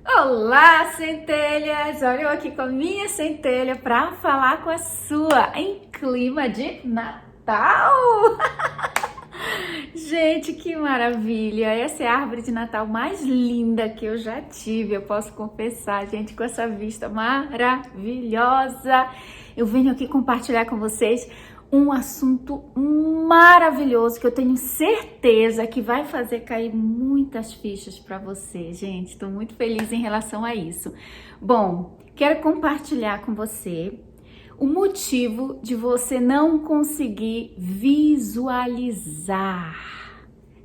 Olá, centelhas! Olha eu aqui com a minha centelha para falar com a sua em clima de Natal. Gente, que maravilha! Essa é a árvore de Natal mais linda que eu já tive, eu posso confessar, gente, com essa vista maravilhosa. Eu venho aqui compartilhar com vocês um assunto maravilhoso que eu tenho certeza que vai fazer cair muitas fichas para você, gente. Estou muito feliz em relação a isso. Bom, quero compartilhar com você o motivo de você não conseguir visualizar.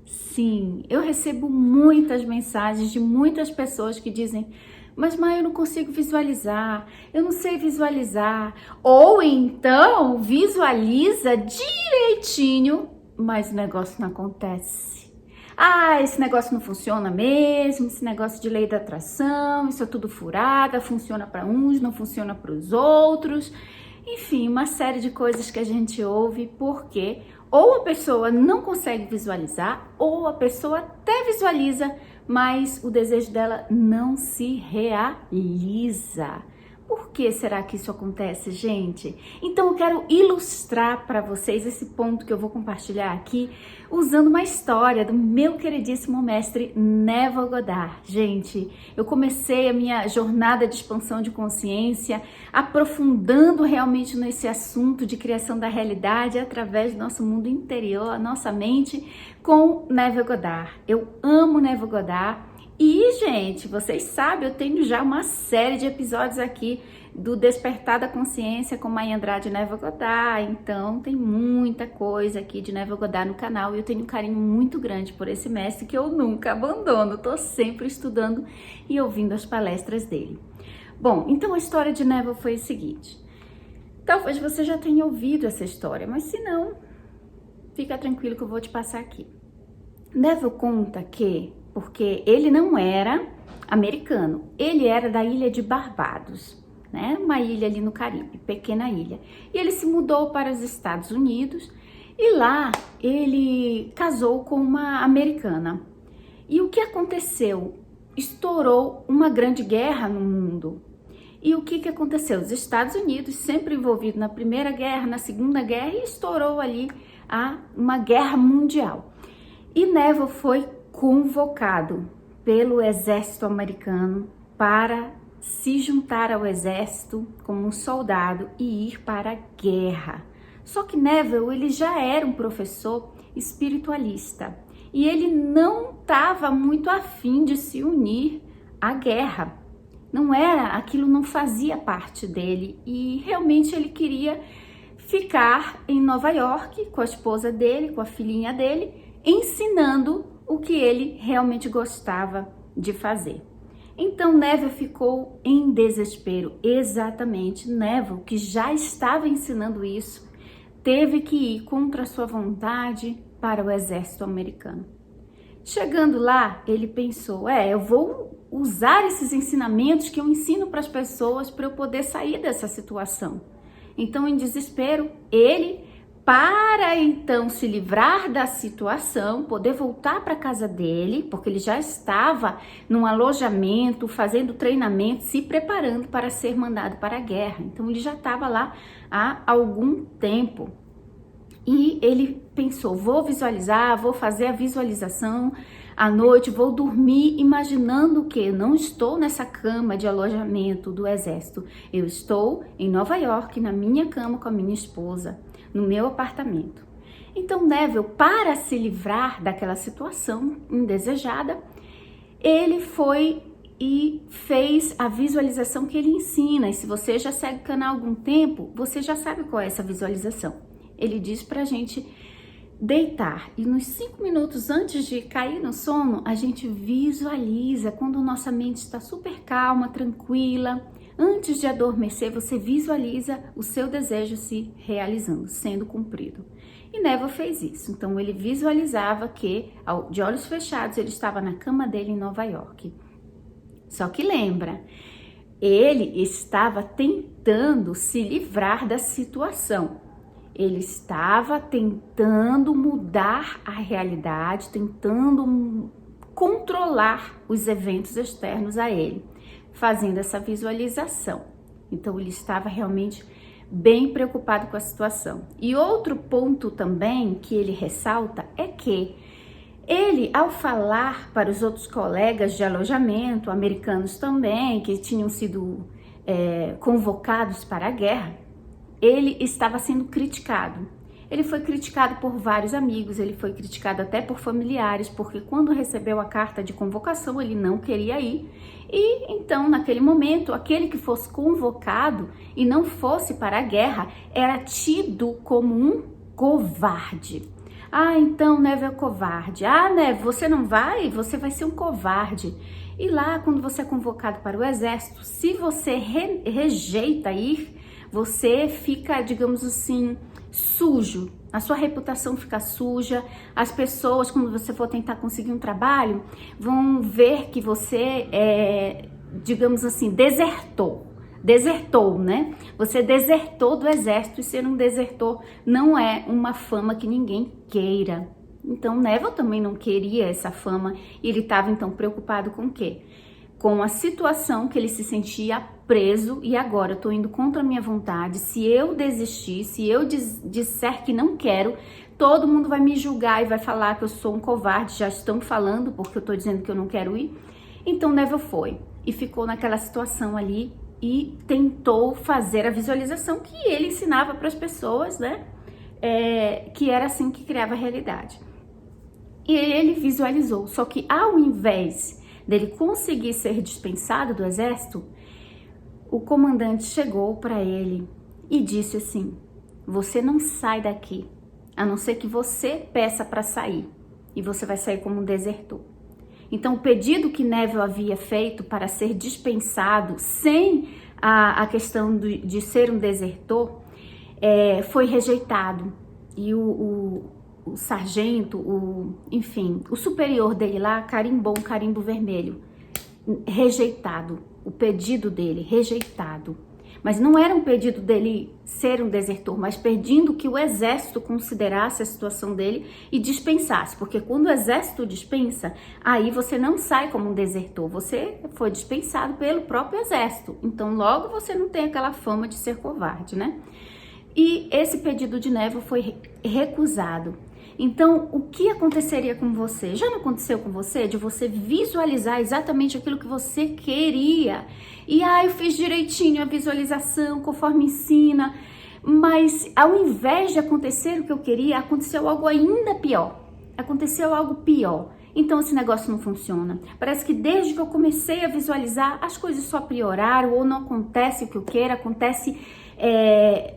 Sim, eu recebo muitas mensagens de muitas pessoas que dizem: mas Maia, eu não consigo visualizar, eu não sei visualizar. Ou então visualiza direitinho, mas o negócio não acontece. Ah, esse negócio não funciona mesmo, esse negócio de lei da atração, isso é tudo furada, funciona para uns, não funciona para os outros. Enfim, uma série de coisas que a gente ouve porque ou a pessoa não consegue visualizar, ou a pessoa até visualiza, mas o desejo dela não se realiza. Por que será que isso acontece, gente? Então eu quero ilustrar para vocês esse ponto que eu vou compartilhar aqui, usando uma história do meu queridíssimo mestre Neville Goddard. Gente, eu comecei a minha jornada de expansão de consciência, aprofundando realmente nesse assunto de criação da realidade através do nosso mundo interior, a nossa mente, com Neville Goddard. Eu amo Neville Goddard. E, gente, vocês sabem, eu tenho já uma série de episódios aqui do Despertar da Consciência com Maia Andrade e Neville Goddard. Então, tem muita coisa aqui de Neville Goddard no canal e eu tenho um carinho muito grande por esse mestre que eu nunca abandono. Tô sempre estudando e ouvindo as palestras dele. Bom, então a história de Neville foi a seguinte. Talvez você já tenha ouvido essa história, mas se não, fica tranquilo que eu vou te passar aqui. Neville conta que, porque ele não era americano, ele era da ilha de Barbados, né? Uma ilha ali no Caribe, pequena ilha. E ele se mudou para os Estados Unidos e lá ele casou com uma americana. E o que aconteceu? Estourou uma grande guerra no mundo. E o que aconteceu? Os Estados Unidos, sempre envolvido na Primeira Guerra, na Segunda Guerra, e estourou ali uma guerra mundial. E Neville foi convocado pelo exército americano para se juntar ao exército como um soldado e ir para a guerra. Só que Neville, ele já era um professor espiritualista e ele não estava muito afim de se unir à guerra. Não era, aquilo não fazia parte dele e realmente ele queria ficar em Nova York com a esposa dele, com a filhinha dele, ensinando o que ele realmente gostava de fazer. Então Neville ficou em desespero. Exatamente, Neville, que já estava ensinando isso, teve que ir contra a sua vontade para o exército americano. Chegando lá, ele pensou, eu vou usar esses ensinamentos que eu ensino para as pessoas para eu poder sair dessa situação. Então, em desespero, ele, para então se livrar da situação, poder voltar para casa dele, porque ele já estava num alojamento, fazendo treinamento, se preparando para ser mandado para a guerra. Então ele já estava lá há algum tempo. E ele pensou, vou visualizar, vou fazer a visualização à noite, vou dormir imaginando que eu não estou nessa cama de alojamento do exército. Eu estou em Nova York, na minha cama com a minha esposa, no meu apartamento. Então Neville, para se livrar daquela situação indesejada, ele foi e fez a visualização que ele ensina. E se você já segue o canal há algum tempo, você já sabe qual é essa visualização. Ele diz pra gente deitar e nos 5 minutos antes de cair no sono, a gente visualiza quando nossa mente está super calma, tranquila. Antes de adormecer, você visualiza o seu desejo se realizando, sendo cumprido. E Neville fez isso. Então ele visualizava que, de olhos fechados, ele estava na cama dele em Nova York. Só que lembra, ele estava tentando se livrar da situação. Ele estava tentando mudar a realidade, tentando controlar os eventos externos a ele, fazendo essa visualização. Então ele estava realmente bem preocupado com a situação. E outro ponto também que ele ressalta é que ele, ao falar para os outros colegas de alojamento, americanos também, que tinham sido convocados para a guerra, ele estava sendo criticado. Ele foi criticado por vários amigos, ele foi criticado até por familiares, porque quando recebeu a carta de convocação, ele não queria ir. E então, naquele momento, aquele que fosse convocado e não fosse para a guerra, era tido como um covarde. Ah, então Neve é covarde. Ah, Neve, você não vai? Você vai ser um covarde. E lá, quando você é convocado para o exército, se você rejeita ir, você fica, digamos assim, sujo. A sua reputação fica suja. As pessoas, quando você for tentar conseguir um trabalho, vão ver que você digamos assim, desertou, né? Você desertou do exército, e ser um desertor não é uma fama que ninguém queira. Então, Neville também não queria essa fama, e ele estava então preocupado com o quê? Com a situação que ele se sentia preso, e agora eu tô indo contra a minha vontade. Se eu desistir, se eu disser que não quero, todo mundo vai me julgar e vai falar que eu sou um covarde. Já estão falando porque eu tô dizendo que eu não quero ir. Então Neville foi e ficou naquela situação ali e tentou fazer a visualização que ele ensinava para as pessoas, né? Que era assim que criava a realidade. E ele visualizou, só que ao invés dele conseguir ser dispensado do exército, o comandante chegou para ele e disse assim: você não sai daqui, a não ser que você peça para sair, e você vai sair como um desertor. Então o pedido que Neville havia feito para ser dispensado sem a questão de ser um desertor foi rejeitado. E o sargento, enfim, o superior dele lá carimbou um carimbo vermelho. Rejeitado. O pedido dele, rejeitado. Mas não era um pedido dele ser um desertor, mas pedindo que o exército considerasse a situação dele e dispensasse. Porque quando o exército dispensa, aí você não sai como um desertor, você foi dispensado pelo próprio exército. Então logo você não tem aquela fama de ser covarde, né? E esse pedido de Neville foi recusado. Então, o que aconteceria com você? Já não aconteceu com você de você visualizar exatamente aquilo que você queria? E eu fiz direitinho a visualização conforme ensina, mas ao invés de acontecer o que eu queria, aconteceu algo ainda pior. Aconteceu algo pior. Então esse negócio não funciona. Parece que desde que eu comecei a visualizar, as coisas só pioraram, ou não acontece o que eu quero, acontece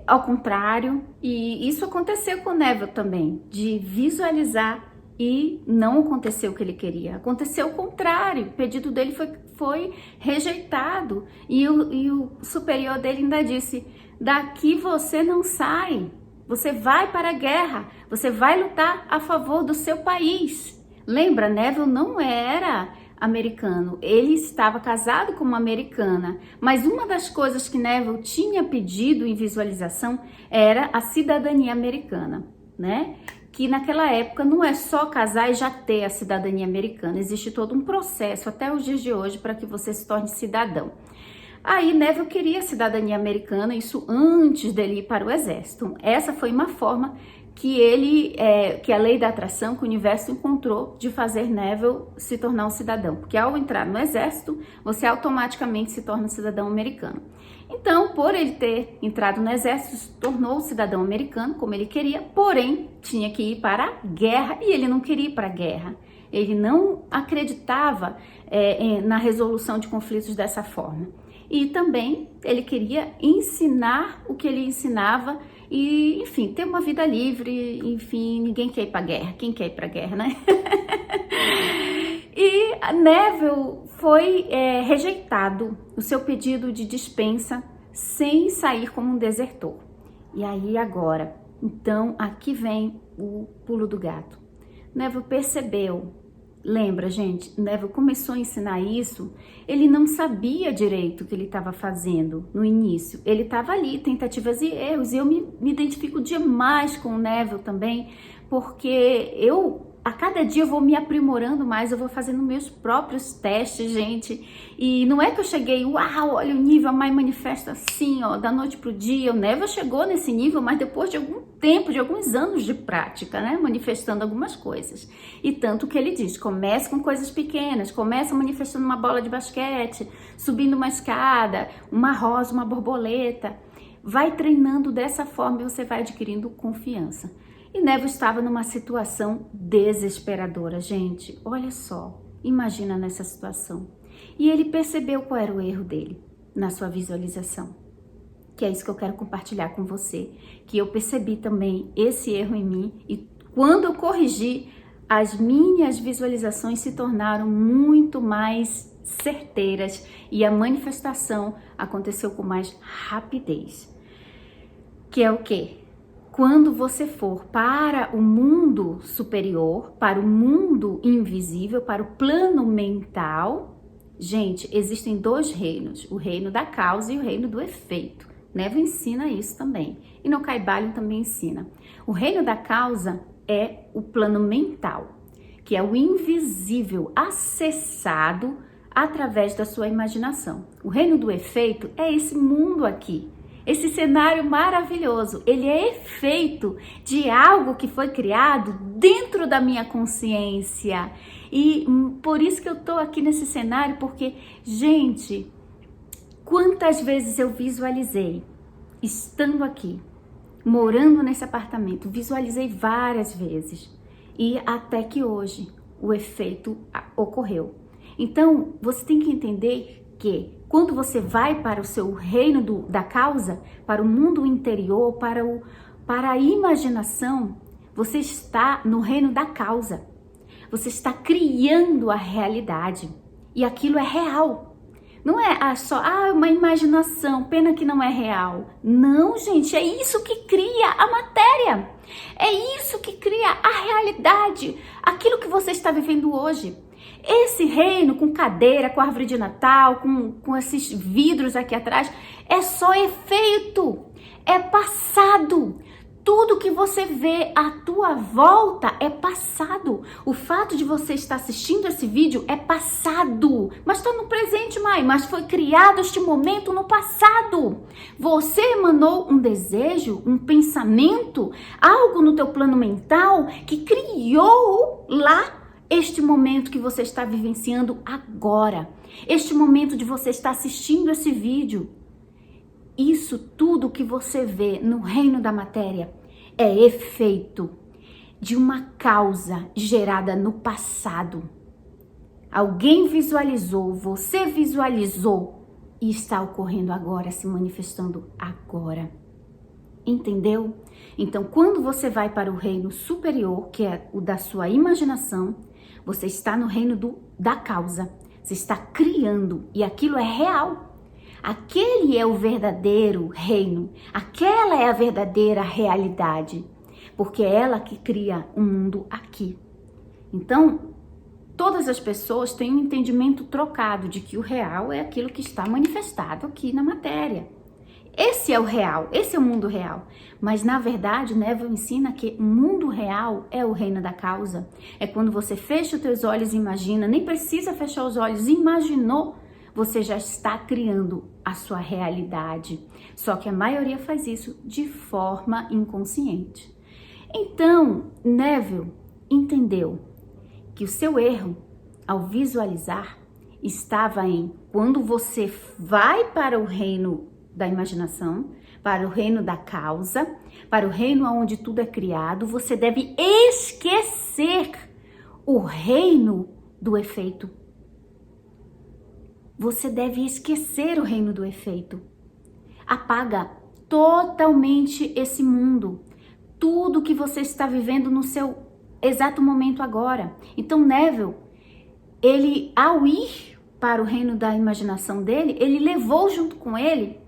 ao contrário. E isso aconteceu com o Neville também, de visualizar e não aconteceu o que ele queria. Aconteceu o contrário, o pedido dele foi rejeitado. E o superior dele ainda disse: daqui você não sai, você vai para a guerra, você vai lutar a favor do seu país. Lembra, Neville não era americano, ele estava casado com uma americana, mas uma das coisas que Neville tinha pedido em visualização era a cidadania americana, né? Que naquela época não é só casar e já ter a cidadania americana, existe todo um processo até os dias de hoje para que você se torne cidadão. Aí Neville queria a cidadania americana, isso antes dele ir para o exército. Essa foi uma forma que a lei da atração, que o universo encontrou de fazer Neville se tornar um cidadão. Porque ao entrar no exército, você automaticamente se torna cidadão americano. Então, por ele ter entrado no exército, se tornou cidadão americano, como ele queria, porém, tinha que ir para a guerra e ele não queria ir para a guerra. Ele não acreditava na resolução de conflitos dessa forma. E também ele queria ensinar o que ele ensinava e, enfim, ter uma vida livre. Enfim, ninguém quer ir para a guerra. Quem quer ir para a guerra, né? E Neville foi rejeitado o seu pedido de dispensa sem sair como um desertor. E aí agora, então, aqui vem o pulo do gato. Neville percebeu. Lembra, gente, Neville começou a ensinar isso, ele não sabia direito o que ele estava fazendo no início. Ele estava ali, tentativas e erros, e eu me identifico demais com o Neville também, porque eu a cada dia eu vou me aprimorando mais, eu vou fazendo meus próprios testes, gente. E não é que eu cheguei, uau, olha o nível, a Mai manifesta assim, ó, da noite pro dia. O Neville chegou nesse nível, mas depois de algum tempo, de alguns anos de prática, né? Manifestando algumas coisas. E tanto que ele diz, comece com coisas pequenas, começa manifestando uma bola de basquete, subindo uma escada, uma rosa, uma borboleta. Vai treinando dessa forma e você vai adquirindo confiança. E Neville estava numa situação desesperadora, gente. Olha só, imagina nessa situação. E ele percebeu qual era o erro dele na sua visualização. Que é isso que eu quero compartilhar com você. Que eu percebi também esse erro em mim e quando eu corrigi, as minhas visualizações se tornaram muito mais certeiras e a manifestação aconteceu com mais rapidez. Que é o quê? Quando você for para o mundo superior, para o mundo invisível, para o plano mental, gente, existem dois reinos, o reino da causa e o reino do efeito. Neville ensina isso também, e no Kybalion também ensina. O reino da causa é o plano mental, que é o invisível, acessado através da sua imaginação. O reino do efeito é esse mundo aqui. Esse cenário maravilhoso, ele é efeito de algo que foi criado dentro da minha consciência. E por isso que eu tô aqui nesse cenário, porque, gente, quantas vezes eu visualizei, estando aqui, morando nesse apartamento, visualizei várias vezes. E até que hoje o efeito ocorreu. Então, você tem que entender que quando você vai para o seu reino da causa, para o mundo interior, para a imaginação, você está no reino da causa. Você está criando a realidade. E aquilo é real. Não é só uma imaginação, pena que não é real. Não, gente, é isso que cria a matéria. É isso que cria a realidade. Aquilo que você está vivendo hoje. Esse reino com cadeira, com árvore de Natal, com esses vidros aqui atrás, é só efeito, é passado. Tudo que você vê à tua volta é passado. O fato de você estar assistindo esse vídeo é passado. Mas está no presente, Mai. Mas foi criado este momento no passado. Você emanou um desejo, um pensamento, algo no teu plano mental que criou lá este momento que você está vivenciando agora. Este momento de você estar assistindo esse vídeo. Isso tudo que você vê no reino da matéria é efeito de uma causa gerada no passado. Alguém visualizou, você visualizou e está ocorrendo agora, se manifestando agora. Entendeu? Então, quando você vai para o reino superior, que é o da sua imaginação, você está no reino da causa. Você está criando e aquilo é real. Aquele é o verdadeiro reino. Aquela é a verdadeira realidade. Porque é ela que cria o mundo aqui. Então, todas as pessoas têm um entendimento trocado de que o real é aquilo que está manifestado aqui na matéria. Esse é o real, esse é o mundo real. Mas na verdade, Neville ensina que o mundo real é o reino da causa. É quando você fecha os teus olhos e imagina, nem precisa fechar os olhos, imaginou, você já está criando a sua realidade. Só que a maioria faz isso de forma inconsciente. Então, Neville entendeu que o seu erro, ao visualizar, estava em quando você vai para o reino da imaginação, para o reino da causa, para o reino onde tudo é criado, você deve esquecer o reino do efeito. Você deve esquecer o reino do efeito. Apaga totalmente esse mundo, tudo que você está vivendo no seu exato momento agora. Então, Neville, ele, ao ir para o reino da imaginação dele, ele levou junto com ele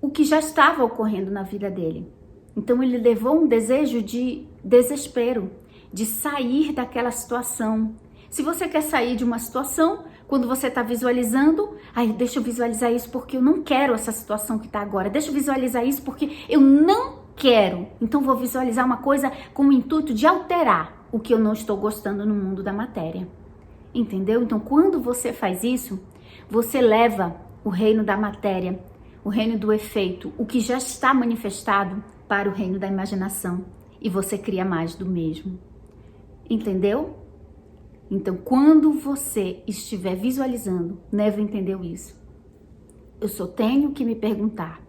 o que já estava ocorrendo na vida dele. Então ele levou um desejo de desespero, de sair daquela situação. Se você quer sair de uma situação, quando você está visualizando, deixa eu visualizar isso porque eu não quero essa situação que está agora. Deixa eu visualizar isso porque eu não quero. Então vou visualizar uma coisa com o intuito de alterar. o que eu não estou gostando no mundo da matéria. Entendeu? Então, quando você faz isso, você leva o reino da matéria, o reino do efeito, o que já está manifestado, para o reino da imaginação. E você cria mais do mesmo. Entendeu? Então, quando você estiver visualizando, Neva entendeu isso. Eu só tenho que me perguntar: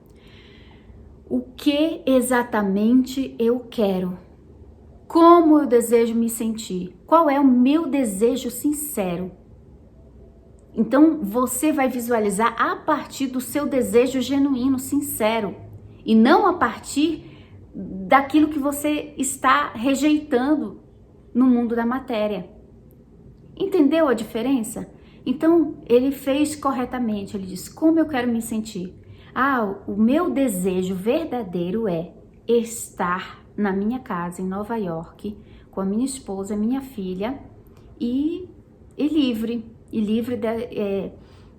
o que exatamente eu quero? Como eu desejo me sentir? Qual é o meu desejo sincero? Então, você vai visualizar a partir do seu desejo genuíno, sincero, e não a partir daquilo que você está rejeitando no mundo da matéria. Entendeu a diferença? Então, ele fez corretamente, ele disse: como eu quero me sentir? O meu desejo verdadeiro é estar na minha casa em Nova York, com a minha esposa, minha filha, e livre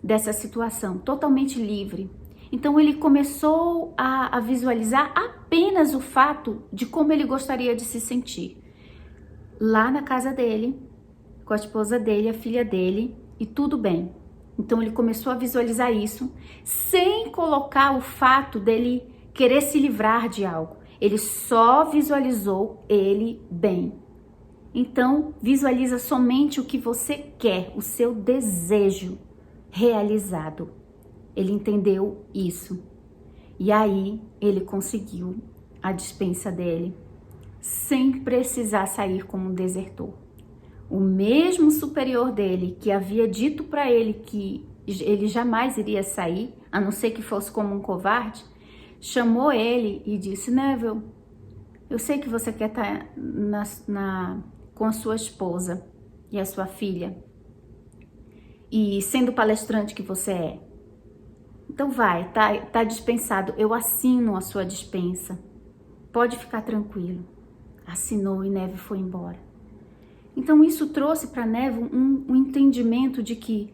dessa situação, totalmente livre. Então ele começou a visualizar apenas o fato de como ele gostaria de se sentir lá na casa dele, com a esposa dele, a filha dele, e tudo bem. Então ele começou a visualizar isso sem colocar o fato dele querer se livrar de algo. Ele só visualizou ele bem. Então visualiza somente o que você quer, o seu desejo realizado. Ele entendeu isso. E aí ele conseguiu a dispensa dele sem precisar sair como um desertor. O mesmo superior dele que havia dito para ele que ele jamais iria sair, a não ser que fosse como um covarde, chamou ele e disse: Neville, eu sei que você quer estar com a sua esposa e a sua filha, e sendo palestrante que você é, então vai, tá dispensado, eu assino a sua dispensa, pode ficar tranquilo. Assinou e Neville foi embora. Então isso trouxe para Neville um entendimento de que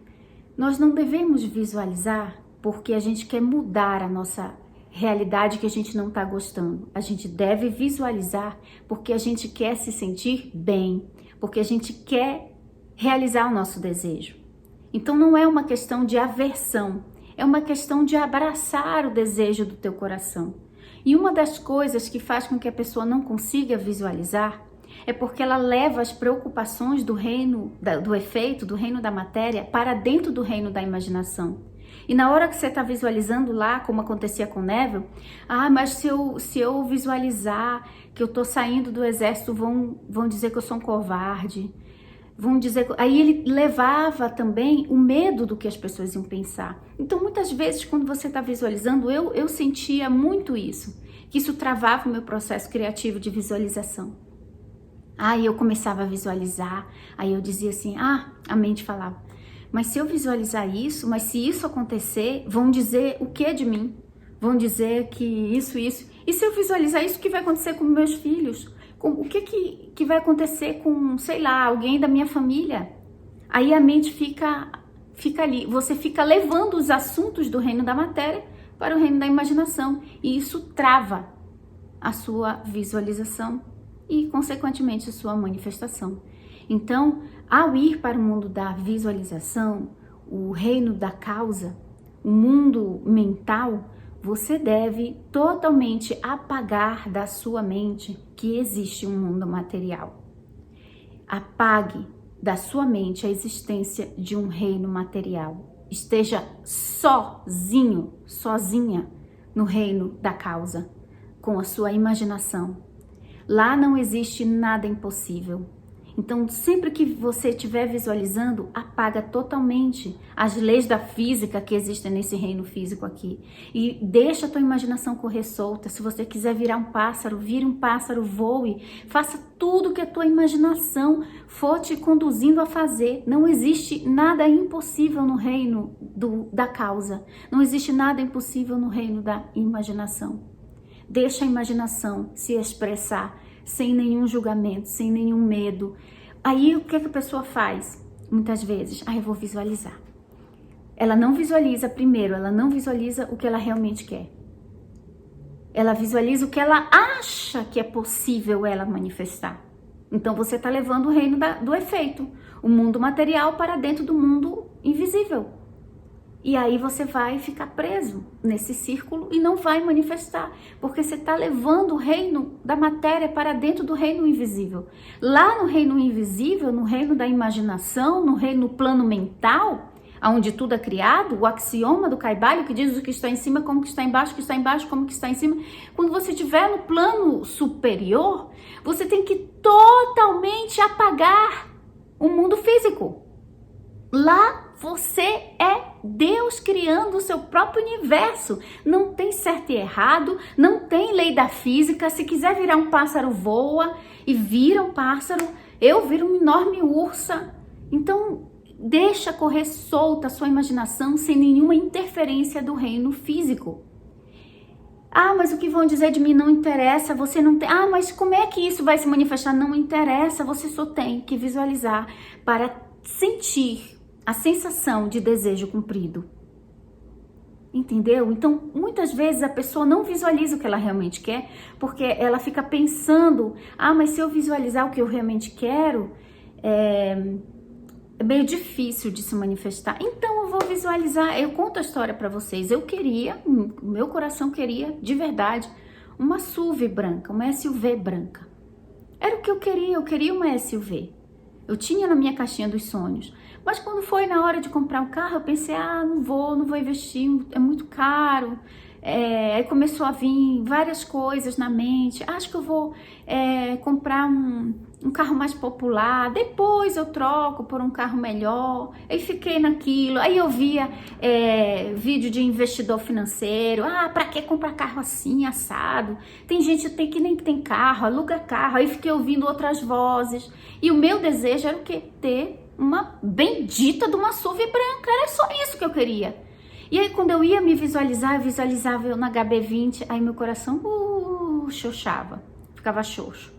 nós não devemos visualizar porque a gente quer mudar a nossa realidade que a gente não está gostando. A gente deve visualizar porque a gente quer se sentir bem, porque a gente quer realizar o nosso desejo. Então não é uma questão de aversão, é uma questão de abraçar o desejo do teu coração. E uma das coisas que faz com que a pessoa não consiga visualizar é porque ela leva as preocupações do reino, do efeito, do reino da matéria, para dentro do reino da imaginação. E na hora que você está visualizando lá, como acontecia com Neville, mas se eu visualizar que eu estou saindo do exército, vão dizer que eu sou um covarde. Vão dizer... Aí ele levava também o medo do que as pessoas iam pensar. Então, muitas vezes, quando você está visualizando, eu sentia muito isso, que isso travava o meu processo criativo de visualização. Aí eu começava a visualizar, aí eu dizia assim, a mente falava, mas se eu visualizar isso, mas se isso acontecer, vão dizer o que de mim? Vão dizer que isso, e se eu visualizar isso, o que vai acontecer com meus filhos? O que vai acontecer com, sei lá, alguém da minha família? Aí a mente fica ali, você fica levando os assuntos do reino da matéria para o reino da imaginação, e isso trava a sua visualização e, consequentemente, a sua manifestação. Então, ao ir para o mundo da visualização, o reino da causa, o mundo mental, você deve totalmente apagar da sua mente que existe um mundo material. Apague da sua mente a existência de um reino material. Esteja sozinho, sozinha no reino da causa, com a sua imaginação. Lá não existe nada impossível. Então, sempre que você estiver visualizando, apaga totalmente as leis da física que existem nesse reino físico aqui. E deixa a tua imaginação correr solta. Se você quiser virar um pássaro, vire um pássaro, voe. Faça tudo que a tua imaginação for te conduzindo a fazer. Não existe nada impossível no reino da causa. Não existe nada impossível no reino da imaginação. Deixa a imaginação se expressar sem nenhum julgamento, sem nenhum medo. Aí o que a pessoa faz? Muitas vezes, eu vou visualizar. Ela não visualiza primeiro, ela não visualiza o que ela realmente quer. Ela visualiza o que ela acha que é possível ela manifestar. Então você está levando o reino do efeito, o mundo material para dentro do mundo invisível. E aí você vai ficar preso nesse círculo e não vai manifestar, porque você está levando o reino da matéria para dentro do reino invisível. Lá no reino invisível, no reino da imaginação, no reino plano mental, onde tudo é criado, o axioma do Kaibalho, que diz o que está em cima, como que está embaixo, o que está embaixo, como que está em cima. Quando você estiver no plano superior, você tem que totalmente apagar o mundo físico. Lá você é Deus criando o seu próprio universo. Não tem certo e errado, não tem lei da física. Se quiser virar um pássaro, voa e vira um pássaro. Eu viro uma enorme ursa. Então, deixa correr solta a sua imaginação sem nenhuma interferência do reino físico. Ah, mas o que vão dizer de mim não interessa, você não tem... Ah, mas como é que isso vai se manifestar? Não interessa, você só tem que visualizar para sentir a sensação de desejo cumprido. Entendeu? Então, muitas vezes a pessoa não visualiza o que ela realmente quer, porque ela fica pensando, ah, mas se eu visualizar o que eu realmente quero, é meio difícil de se manifestar. Então eu vou visualizar, eu conto a história para vocês. Eu queria, o meu coração queria, de verdade, uma SUV branca, uma SUV branca. Era o que eu queria uma SUV. Eu tinha na minha caixinha dos sonhos. Mas quando foi na hora de comprar um carro, eu pensei, ah, não vou investir, é muito caro. Aí começou a vir várias coisas na mente. Acho que eu vou comprar um carro mais popular. Depois eu troco por um carro melhor. Aí fiquei naquilo. Aí eu via vídeo de investidor financeiro. Ah, pra que comprar carro assim, assado? Tem gente que nem tem carro, aluga carro. Aí fiquei ouvindo outras vozes. E o meu desejo era o quê? Ter uma bendita de uma SUV branca. Era só isso que eu queria. E aí quando eu ia me visualizar, eu visualizava eu na HB20, aí meu coração xoxava, ficava xoxo.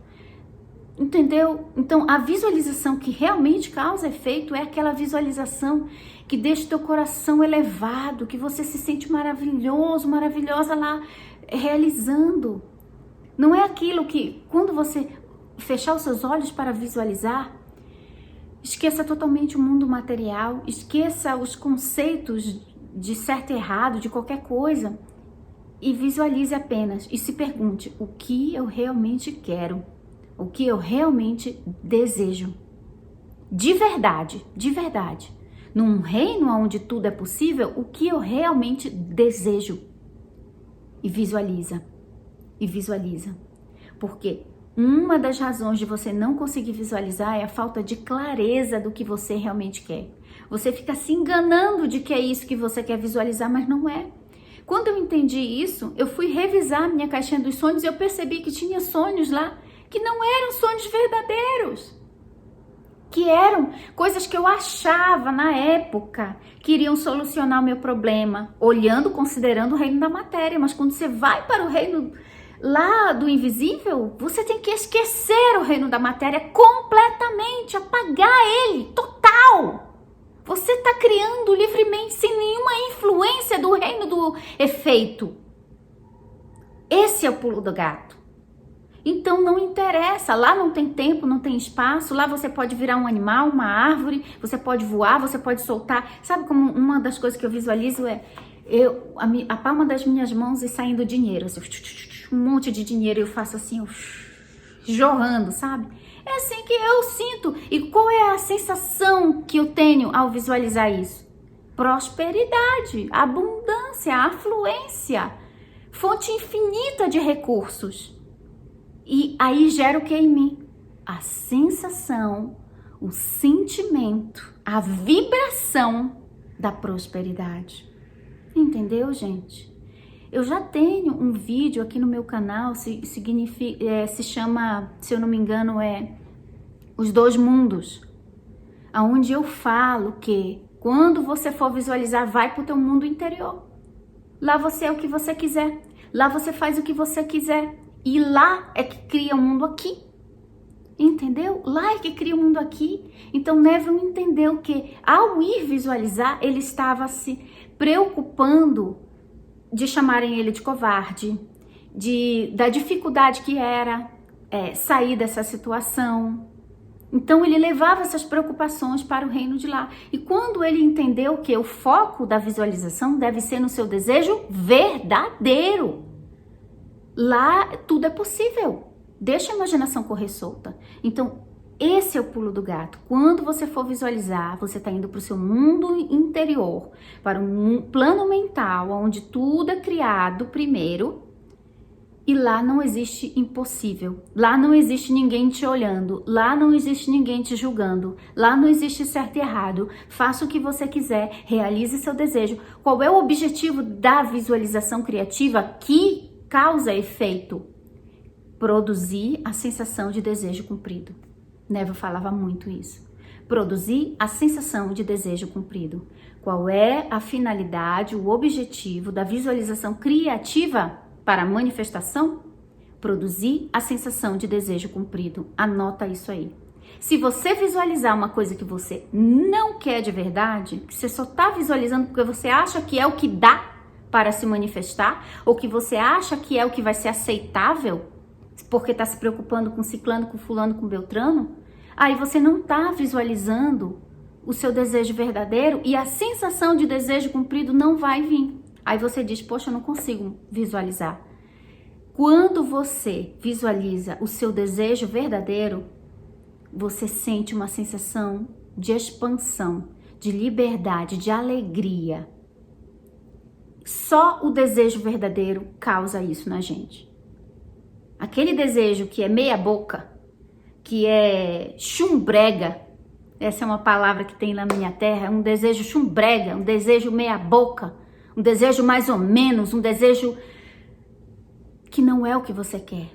Entendeu? Então a visualização que realmente causa efeito é aquela visualização que deixa o teu coração elevado, que você se sente maravilhoso, maravilhosa lá realizando. Não é aquilo que quando você fechar os seus olhos para visualizar, esqueça totalmente o mundo material, esqueça os conceitos de certo e errado, de qualquer coisa, e visualize apenas e se pergunte o que eu realmente quero, o que eu realmente desejo, de verdade, num reino onde tudo é possível, o que eu realmente desejo, e visualiza, porque uma das razões de você não conseguir visualizar é a falta de clareza do que você realmente quer. Você fica se enganando de que é isso que você quer visualizar, mas não é. Quando eu entendi isso, eu fui revisar minha caixinha dos sonhos e eu percebi que tinha sonhos lá que não eram sonhos verdadeiros. Que eram coisas que eu achava na época que iriam solucionar o meu problema, olhando, considerando o reino da matéria. Mas quando você vai para o reino lá do invisível, você tem que esquecer o reino da matéria completamente, apagar ele, total. Você está criando livremente, sem nenhuma influência do reino do efeito. Esse é o pulo do gato. Então não interessa, lá não tem tempo, não tem espaço, lá você pode virar um animal, uma árvore, você pode voar, você pode soltar. Sabe como uma das coisas que eu visualizo é a palma das minhas mãos e saindo dinheiro, assim, um monte de dinheiro, eu faço assim, jorrando, sabe? É assim que eu sinto. E qual é a sensação que eu tenho ao visualizar isso? Prosperidade, abundância, afluência, fonte infinita de recursos. E aí gera o que em mim? A sensação, o sentimento, a vibração da prosperidade. Entendeu, gente? Eu já tenho um vídeo aqui no meu canal, se chama, se eu não me engano, Os Dois Mundos, onde eu falo que quando você for visualizar, vai para o teu mundo interior. Lá você é o que você quiser, lá você faz o que você quiser, e lá é que cria o mundo aqui. Entendeu? Lá é que cria o mundo aqui. Então Neville entendeu que ao ir visualizar, ele estava se preocupando de chamarem ele de covarde, da dificuldade que era sair dessa situação. Então ele levava essas preocupações para o reino de lá. E quando ele entendeu que o foco da visualização deve ser no seu desejo verdadeiro, lá tudo é possível. Deixa a imaginação correr solta. Então esse é o pulo do gato. Quando você for visualizar, você está indo para o seu mundo interior, para um plano mental, onde tudo é criado primeiro. E lá não existe impossível, lá não existe ninguém te olhando, lá não existe ninguém te julgando, lá não existe certo e errado. Faça o que você quiser, realize seu desejo. Qual é o objetivo da visualização criativa que causa efeito? Produzir a sensação de desejo cumprido. Neville falava muito isso. Produzir a sensação de desejo cumprido. Qual é a finalidade, o objetivo da visualização criativa para a manifestação? Produzir a sensação de desejo cumprido. Anota isso aí. Se você visualizar uma coisa que você não quer de verdade, que você só está visualizando porque você acha que é o que dá para se manifestar, ou que você acha que é o que vai ser aceitável, porque está se preocupando com ciclano, com fulano, com beltrano, aí você não está visualizando o seu desejo verdadeiro e a sensação de desejo cumprido não vai vir. Aí você diz, poxa, eu não consigo visualizar. Quando você visualiza o seu desejo verdadeiro, você sente uma sensação de expansão, de liberdade, de alegria. Só o desejo verdadeiro causa isso na gente. Aquele desejo que é meia boca, que é chumbrega, essa é uma palavra que tem na minha terra, um desejo chumbrega, um desejo meia boca, um desejo mais ou menos, um desejo que não é o que você quer,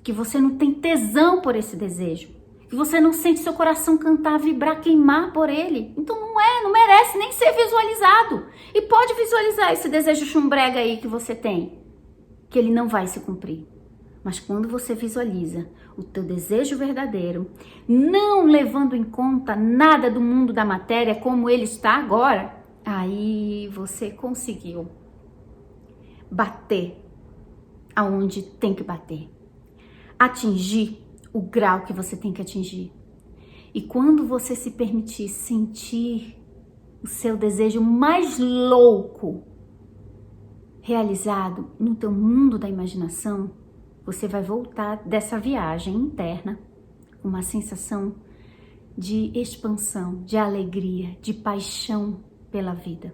que você não tem tesão por esse desejo, que você não sente seu coração cantar, vibrar, queimar por ele. Então não merece nem ser visualizado. E pode visualizar esse desejo chumbrega aí que você tem, que ele não vai se cumprir. Mas quando você visualiza o teu desejo verdadeiro, não levando em conta nada do mundo da matéria como ele está agora, aí você conseguiu bater aonde tem que bater, atingir o grau que você tem que atingir. E quando você se permitir sentir o seu desejo mais louco realizado no teu mundo da imaginação, você vai voltar dessa viagem interna com uma sensação de expansão, de alegria, de paixão pela vida.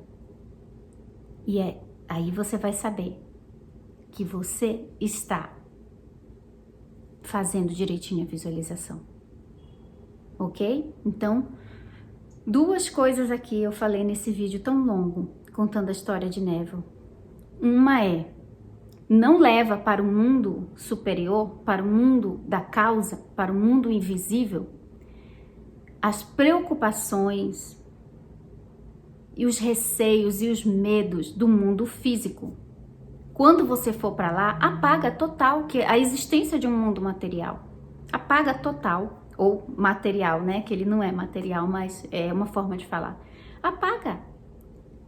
E aí você vai saber que você está fazendo direitinho a visualização. Ok? Então, duas coisas aqui eu falei nesse vídeo tão longo, contando a história de Neville. Uma é, não leva para o mundo superior, para o mundo da causa, para o mundo invisível, as preocupações e os receios e os medos do mundo físico. Quando você for para lá, apaga total que a existência de um mundo material. Apaga total, ou material, né? Que ele não é material, mas é uma forma de falar. Apaga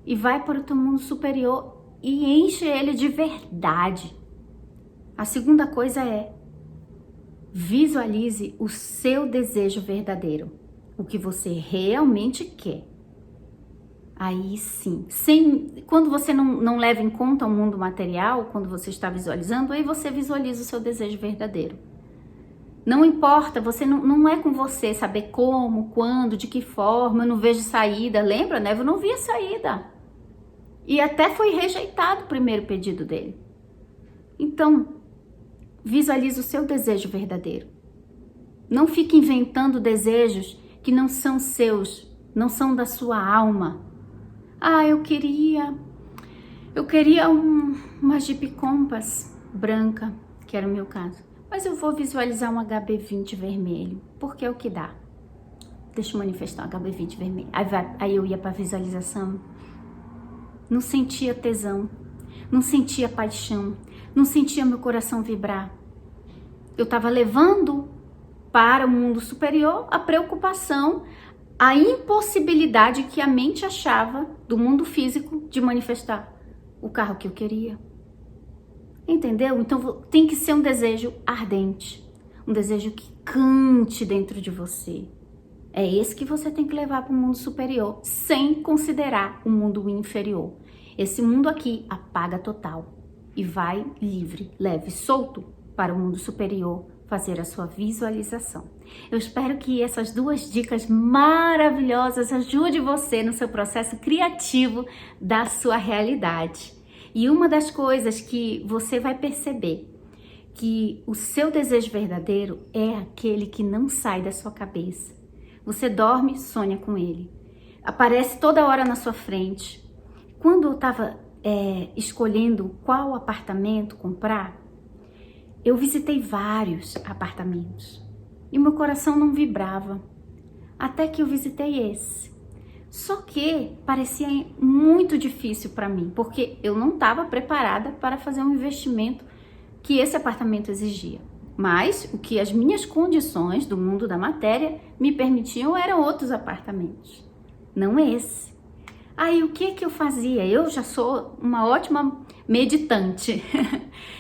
e vai para o teu mundo superior e enche ele de verdade. A segunda coisa é, visualize o seu desejo verdadeiro, o que você realmente quer. Aí sim, quando você não leva em conta o mundo material, quando você está visualizando, aí você visualiza o seu desejo verdadeiro. Não importa, você não é com você saber como, quando, de que forma, eu não vejo saída. Lembra, né? Eu não via saída. E até foi rejeitado o primeiro pedido dele. Então, visualize o seu desejo verdadeiro. Não fique inventando desejos que não são seus, não são da sua alma. Ah, eu queria uma Jeep Compass branca, que era o meu caso. Mas eu vou visualizar um HB20 vermelho, porque é o que dá. Deixa eu manifestar um HB20 vermelho. Aí eu ia para visualização. Não sentia tesão, não sentia paixão, não sentia meu coração vibrar. Eu estava levando para o mundo superior a preocupação, a impossibilidade que a mente achava do mundo físico de manifestar o carro que eu queria. Entendeu? Então tem que ser um desejo ardente, um desejo que cante dentro de você. É esse que você tem que levar para o mundo superior, sem considerar o mundo inferior. Esse mundo aqui apaga total e vai livre, leve, solto para o mundo superior fazer a sua visualização. Eu espero que essas 2 dicas maravilhosas ajudem você no seu processo criativo da sua realidade. E uma das coisas que você vai perceber que o seu desejo verdadeiro é aquele que não sai da sua cabeça. Você dorme, sonha com ele. Aparece toda hora na sua frente. Quando eu estava escolhendo qual apartamento comprar, eu visitei vários apartamentos e meu coração não vibrava, até que eu visitei esse. Só que parecia muito difícil para mim, porque eu não estava preparada para fazer um investimento que esse apartamento exigia. Mas o que as minhas condições do mundo da matéria me permitiam eram outros apartamentos, não esse. Aí o que eu fazia? Eu já sou uma ótima meditante.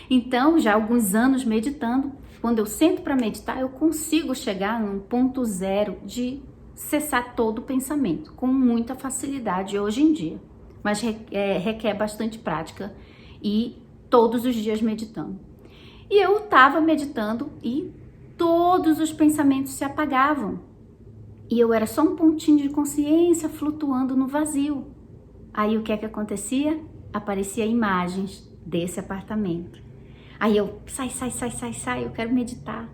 Então, já há alguns anos meditando, quando eu sento para meditar, eu consigo chegar num ponto zero de cessar todo o pensamento, com muita facilidade hoje em dia. Mas requer bastante prática e todos os dias meditando. E eu estava meditando e todos os pensamentos se apagavam. E eu era só um pontinho de consciência flutuando no vazio. Aí o que é que acontecia? Aparecia imagens desse apartamento. Aí eu, sai, eu quero meditar.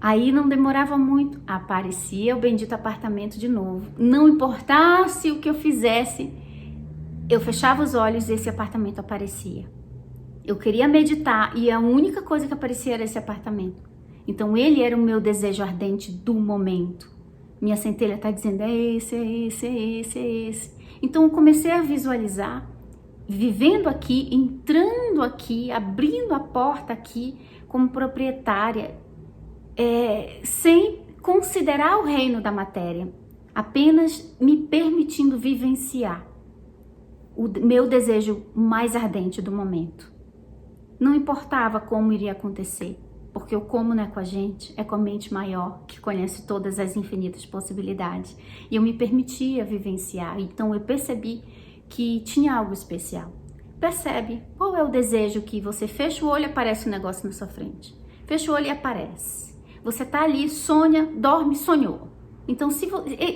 Aí não demorava muito, aparecia o bendito apartamento de novo. Não importasse o que eu fizesse, eu fechava os olhos e esse apartamento aparecia. Eu queria meditar e a única coisa que aparecia era esse apartamento. Então ele era o meu desejo ardente do momento. Minha centelha está dizendo, é esse, é esse, é esse, é esse. Então eu comecei a visualizar, vivendo aqui, entrando aqui, abrindo a porta aqui como proprietária, sem considerar o reino da matéria, apenas me permitindo vivenciar o meu desejo mais ardente do momento. Não importava como iria acontecer, porque o como não é com a gente, é com a mente maior, que conhece todas as infinitas possibilidades. E eu me permitia vivenciar, então eu percebi que tinha algo especial. Percebe qual é o desejo que você fecha o olho e aparece um negócio na sua frente. Fecha o olho e aparece. Você tá ali, sonha, dorme, sonhou. Então,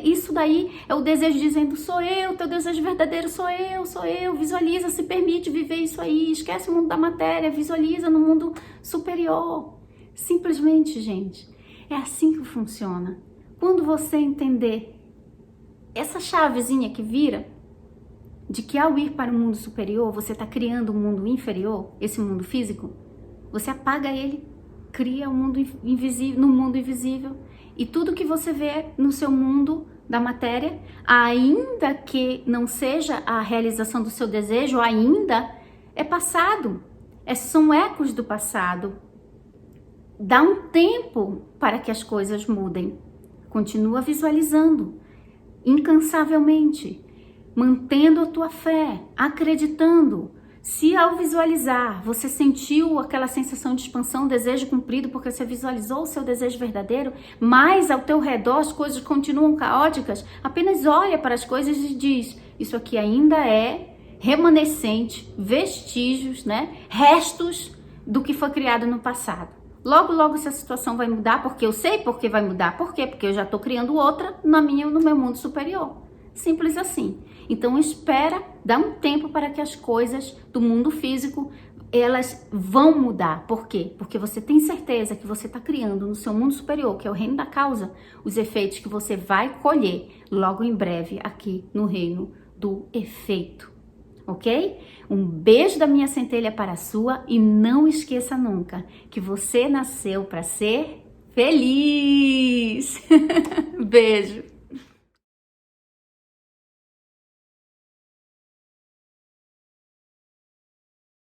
isso daí é o desejo dizendo, sou eu, teu desejo verdadeiro sou eu, visualiza, se permite viver isso aí, esquece o mundo da matéria, visualiza no mundo superior. Simplesmente, gente, é assim que funciona. Quando você entender essa chavezinha que vira, de que ao ir para o mundo superior, você está criando um mundo inferior, esse mundo físico, você apaga ele, cria um mundo invisível, no mundo invisível. E tudo que você vê no seu mundo da matéria, ainda que não seja a realização do seu desejo, ainda é passado. São ecos do passado. Dá um tempo para que as coisas mudem. Continua visualizando, incansavelmente, mantendo a tua fé, acreditando. Se ao visualizar, você sentiu aquela sensação de expansão, desejo cumprido, porque você visualizou o seu desejo verdadeiro, mas ao teu redor as coisas continuam caóticas, apenas olha para as coisas e diz, isso aqui ainda é remanescente, vestígios, né? Restos do que foi criado no passado. Logo, logo essa situação vai mudar, porque eu sei por que vai mudar. Por quê? Porque eu já estou criando outra no meu mundo superior. Simples assim. Então espera, dá um tempo para que as coisas do mundo físico, elas vão mudar. Por quê? Porque você tem certeza que você está criando no seu mundo superior, que é o reino da causa, os efeitos que você vai colher logo em breve aqui no reino do efeito. Ok? Um beijo da minha centelha para a sua e não esqueça nunca que você nasceu para ser feliz. Beijo.